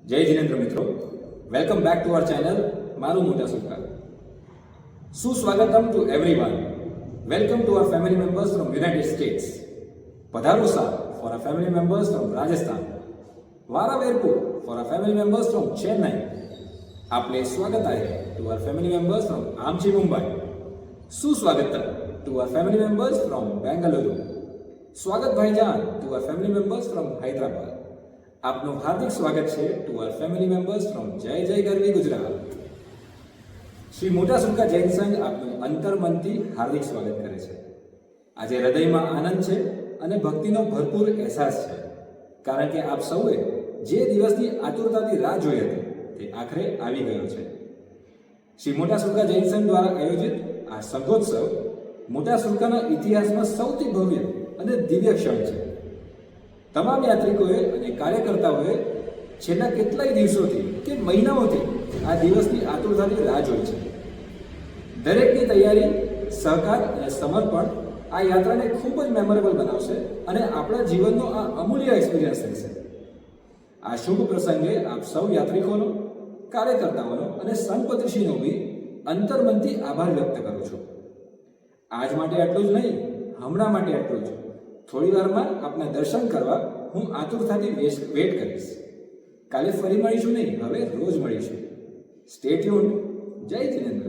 જય જિનેન્દ્ર મિત્રો, welcome back to our channel મારું મોટા સુરકા. સુસ્વાગતમ to everyone. Welcome to our family members from United States. પધારો સા for a family members from Rajasthan. વારા વેરપુર for a family members from Chennai. आपले स्वागत आहे to our family members from आमची मुंबई. सुस्वागत to our family members from Bengaluru. स्वागत भाईजान to our family members from Hyderabad. આપનું હાર્દિક સ્વાગત છે to our family members from જય જય ગરવી ગુજરાત. શ્રી મોટા સુરકા જૈન સંઘ આપનું અંતરમનથી હાર્દિક સ્વાગત કરે છે. આજે હૃદયમાં આનંદ છે અને ભક્તિનો ભરપૂર અહેસાસ છે, કારણ કે આપ સૌએ જે દિવસની આતુરતાથી રાહ જોઈ હતી તે આખરે આવી ગયો છે. શ્રી મોટા સુરકા જૈન સંઘ દ્વારા આયોજિત આ સંઘોત્સવ મોટા સુરકાના ઇતિહાસમાં સૌથી ભવ્ય અને દિવ્ય ક્ષણ છે. તમામ યાત્રિકોએ અને કાર્યકર્તાઓએ છેલ્લા કેટલાય દિવસોથી કે મહિનાઓથી આ દિવસની આતુરતાથી રાહ જોઈ છે. દરેકની તૈયારી, સહકાર અને સમર્પણ આ યાત્રાને ખૂબ જ મેમોરેબલ બનાવશે અને આપણા જીવનનો આ અમૂલ્ય એક્સપિરિયન્સ રહેશે. આ શુભ પ્રસંગે આપ સૌ યાત્રિકોનો, કાર્યકર્તાઓનો અને સંતપતિશ્રીનો બી અંતરમનથી આભાર વ્યક્ત કરું છું. આજ માટે આટલું જ નહીં, હમણાં માટે આટલું જ. થોડી વારમાં આપના દર્શન કરવા હું આતુરતાથી વેટ કરીશ. કાલે ફરી મળીશું નહીં, હવે રોજ મળીશું. Stay tuned. જય જિનેન્દ્ર.